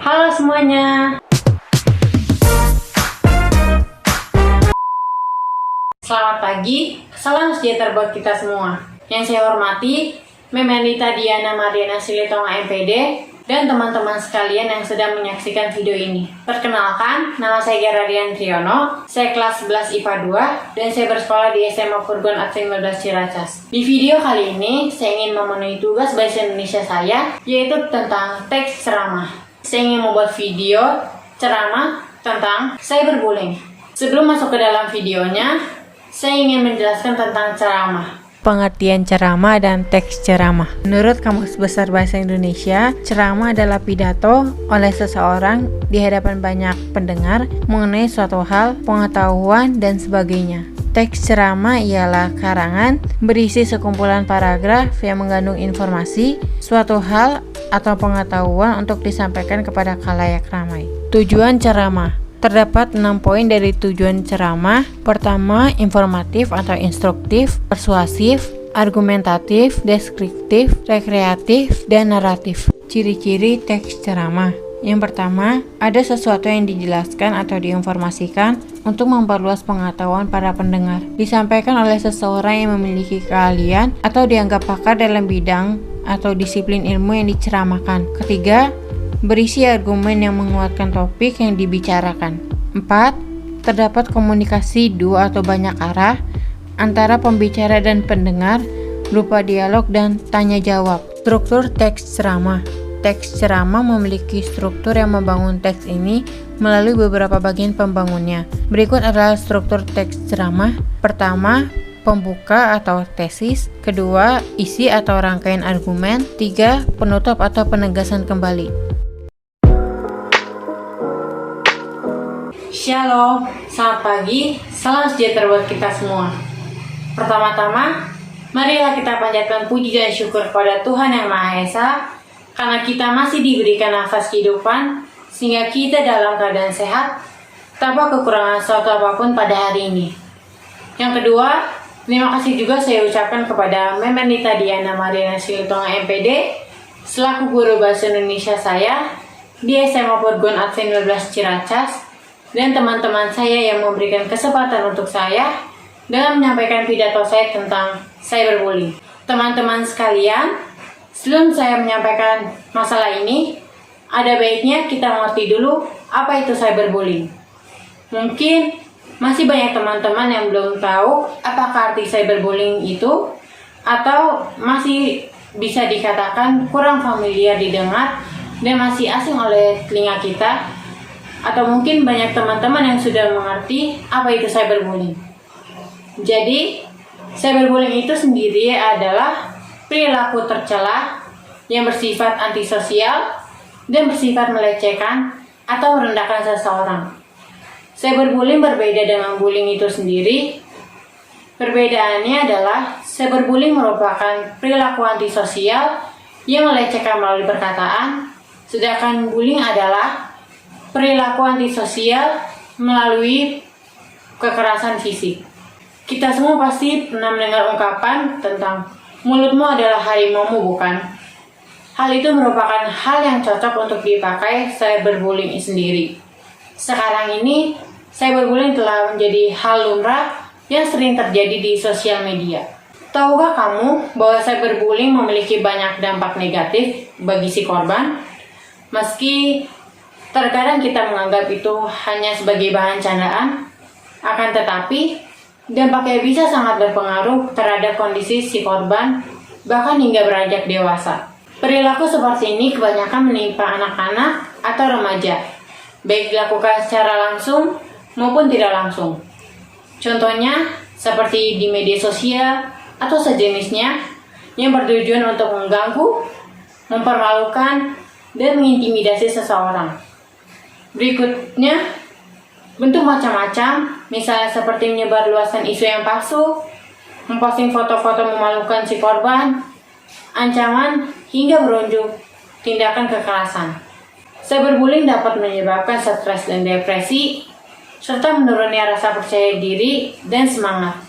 Halo semuanya. Selamat pagi, salam sejahtera buat kita semua. Yang saya hormati, Memelita Diana Mariana Silitonga MPD, dan teman-teman sekalian yang sedang menyaksikan video ini. Perkenalkan, nama saya Gerardian Triyono, saya kelas 11 IPA 2, dan saya bersekolah di SMA Purgon Advent 15 Ciracas. Di video kali ini, saya ingin memenuhi tugas bahasa Indonesia saya, yaitu tentang teks ceramah. Saya ingin membuat video ceramah tentang cyberbullying. Sebelum masuk ke dalam videonya, saya ingin menjelaskan tentang ceramah. Pengertian ceramah dan teks ceramah. Menurut Kamus Besar Bahasa Indonesia, ceramah adalah pidato oleh seseorang di hadapan banyak pendengar mengenai suatu hal, pengetahuan, dan sebagainya. Teks ceramah ialah karangan berisi sekumpulan paragraf yang mengandung informasi, suatu hal, atau pengetahuan untuk disampaikan kepada khalayak ramai. Tujuan ceramah. Terdapat 6 poin dari tujuan ceramah. Pertama, informatif atau instruktif, persuasif, argumentatif, deskriptif, rekreatif, dan naratif. Ciri-ciri teks ceramah. Yang pertama, ada sesuatu yang dijelaskan atau diinformasikan untuk memperluas pengetahuan para pendengar. Disampaikan oleh seseorang yang memiliki keahlian atau dianggap pakar dalam bidang atau disiplin ilmu yang diceramahkan. Ketiga, berisi argumen yang menguatkan topik yang dibicarakan. 4. Terdapat komunikasi dua atau banyak arah antara pembicara dan pendengar berupa dialog dan tanya jawab. Struktur teks ceramah. Teks ceramah memiliki struktur yang membangun teks ini melalui beberapa bagian pembangunnya. Berikut adalah struktur teks ceramah. Pertama, pembuka atau tesis. Kedua, isi atau rangkaian argumen. 3. Penutup atau penegasan kembali. Shalom, selamat pagi, salam sejahtera buat kita semua. Pertama-tama, marilah kita panjatkan puji dan syukur kepada Tuhan Yang Maha Esa, karena kita masih diberikan nafas kehidupan, sehingga kita dalam keadaan sehat, tanpa kekurangan suatu apapun pada hari ini. Yang kedua, terima kasih juga saya ucapkan kepada Memelita Diana Mariana Silitonga MPD, selaku guru bahasa Indonesia saya, di SMA Purgon Advent 15 Ciracas, dan teman-teman saya yang memberikan kesempatan untuk saya dalam menyampaikan pidato saya tentang cyberbullying. Teman-teman sekalian, sebelum saya menyampaikan masalah ini, ada baiknya kita mengerti dulu apa itu cyberbullying. Mungkin masih banyak teman-teman yang belum tahu apakah arti cyberbullying itu, atau masih bisa dikatakan kurang familiar didengar dan masih asing oleh telinga kita. Atau mungkin banyak teman-teman yang sudah mengerti apa itu cyberbullying. Jadi, cyberbullying itu sendiri adalah perilaku tercela yang bersifat antisosial dan bersifat melecehkan atau merendahkan seseorang. Cyberbullying berbeda dengan bullying itu sendiri. Perbedaannya adalah cyberbullying merupakan perilaku antisosial yang melecehkan melalui perkataan, sedangkan bullying adalah perilaku antisosial melalui kekerasan fisik. Kita semua pasti pernah mendengar ungkapan tentang mulutmu adalah harimaumu, bukan? Hal itu merupakan hal yang cocok untuk dipakai cyberbullying sendiri. Sekarang ini, cyberbullying telah menjadi hal lumrah yang sering terjadi di sosial media. Tahukah kamu bahwa cyberbullying memiliki banyak dampak negatif bagi si korban? Meski terkadang kita menganggap itu hanya sebagai bahan candaan, akan tetapi dampaknya bisa sangat berpengaruh terhadap kondisi si korban, bahkan hingga beranjak dewasa. Perilaku seperti ini kebanyakan menimpa anak-anak atau remaja, baik dilakukan secara langsung maupun tidak langsung. Contohnya seperti di media sosial atau sejenisnya yang bertujuan untuk mengganggu, mempermalukan, dan mengintimidasi seseorang. Berikutnya, bentuk macam-macam, misalnya seperti menyebarluaskan isu yang palsu, memposting foto-foto memalukan si korban, ancaman, hingga berujung tindakan kekerasan. Cyberbullying dapat menyebabkan stres dan depresi, serta menurunnya rasa percaya diri dan semangat.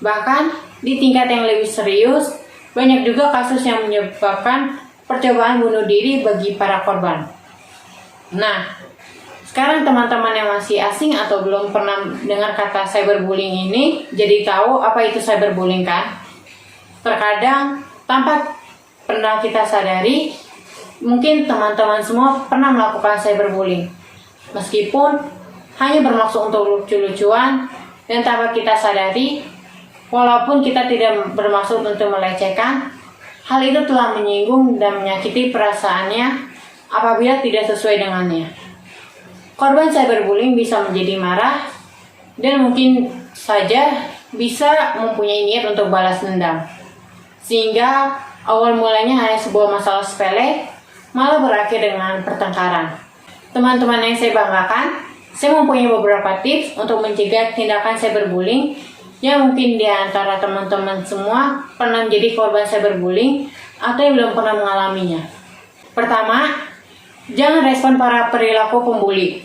Bahkan, di tingkat yang lebih serius, banyak juga kasus yang menyebabkan percobaan bunuh diri bagi para korban. Nah, sekarang teman-teman yang masih asing atau belum pernah dengar kata cyberbullying ini, jadi tahu apa itu cyberbullying kan? Terkadang tanpa pernah kita sadari, mungkin teman-teman semua pernah melakukan cyberbullying. Meskipun hanya bermaksud untuk lucu-lucuan dan tanpa kita sadari, walaupun kita tidak bermaksud untuk melecehkan, hal itu telah menyinggung dan menyakiti perasaannya apabila tidak sesuai dengannya. Korban cyberbullying bisa menjadi marah dan mungkin saja bisa mempunyai niat untuk balas dendam. Sehingga awal mulanya hanya sebuah masalah sepele, malah berakhir dengan pertengkaran. Teman-teman yang saya banggakan, saya mempunyai beberapa tips untuk mencegah tindakan cyberbullying yang mungkin di antara teman-teman semua pernah menjadi korban cyberbullying atau yang belum pernah mengalaminya. Pertama, jangan respon para perilaku pembuli.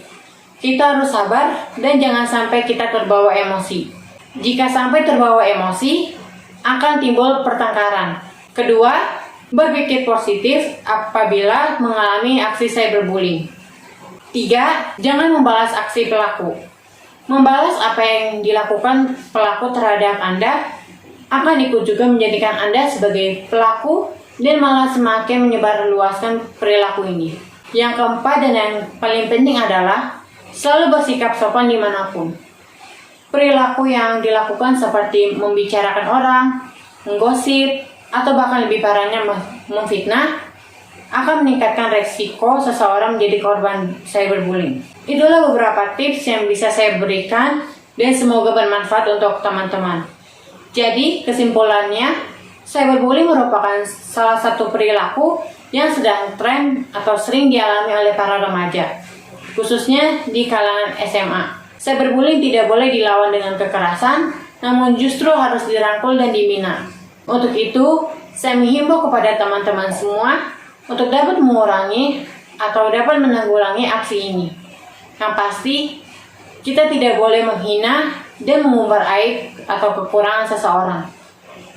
Kita harus sabar dan jangan sampai kita terbawa emosi. Jika sampai terbawa emosi, akan timbul pertengkaran. Kedua, berpikir positif apabila mengalami aksi cyberbullying. 3. Jangan membalas aksi pelaku. Membalas apa yang dilakukan pelaku terhadap Anda akan ikut juga menjadikan Anda sebagai pelaku dan malah semakin menyebarluaskan perilaku ini. Yang keempat dan yang paling penting adalah selalu bersikap sopan dimanapun. Perilaku yang dilakukan seperti membicarakan orang, menggosip, atau bahkan lebih parahnya memfitnah akan meningkatkan resiko seseorang menjadi korban cyberbullying. Itulah beberapa tips yang bisa saya berikan dan semoga bermanfaat untuk teman-teman. Jadi kesimpulannya, cyberbullying merupakan salah satu perilaku yang sedang tren atau sering dialami oleh para remaja, khususnya di kalangan SMA. Cyberbullying tidak boleh dilawan dengan kekerasan, namun justru harus dirangkul dan dibina. Untuk itu, saya menghimbau kepada teman-teman semua untuk dapat mengurangi atau dapat menanggulangi aksi ini. Yang pasti, kita tidak boleh menghina dan mengumbar aib atau kekurangan seseorang.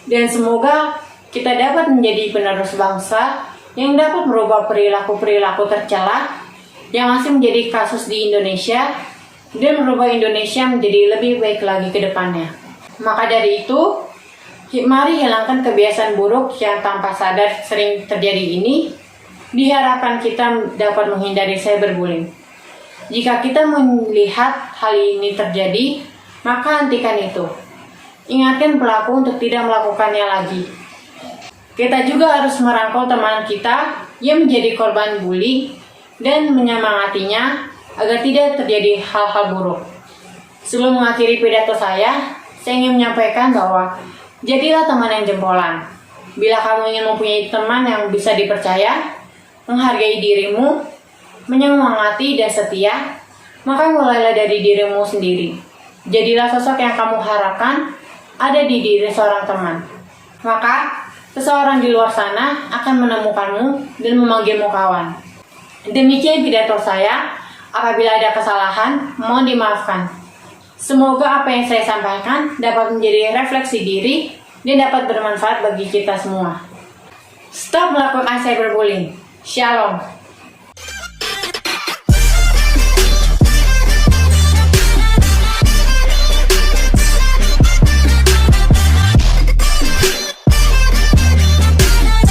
Dan semoga kita dapat menjadi penerus bangsa yang dapat merubah perilaku-perilaku tercela yang masih menjadi kasus di Indonesia dan merubah Indonesia menjadi lebih baik lagi ke depannya. Maka dari itu, mari hilangkan kebiasaan buruk yang tanpa sadar sering terjadi ini. Diharapkan kita dapat menghindari cyberbullying. Jika kita melihat hal ini terjadi, maka hentikan itu. Ingatkan pelaku untuk tidak melakukannya lagi. Kita juga harus merangkul teman kita yang menjadi korban bully dan menyemangatinya agar tidak terjadi hal-hal buruk. Sebelum mengakhiri pidato saya ingin menyampaikan bahwa jadilah teman yang jempolan. Bila kamu ingin mempunyai teman yang bisa dipercaya, menghargai dirimu, menyemangati dan setia, maka mulailah dari dirimu sendiri. Jadilah sosok yang kamu harapkan ada di diri seorang teman. Maka seseorang di luar sana akan menemukanmu dan memanggilmu kawan. Demikian pidato saya. Apabila ada kesalahan, mohon dimaafkan. Semoga apa yang saya sampaikan dapat menjadi refleksi diri dan dapat bermanfaat bagi kita semua. Stop melakukan cyberbullying. Shalom.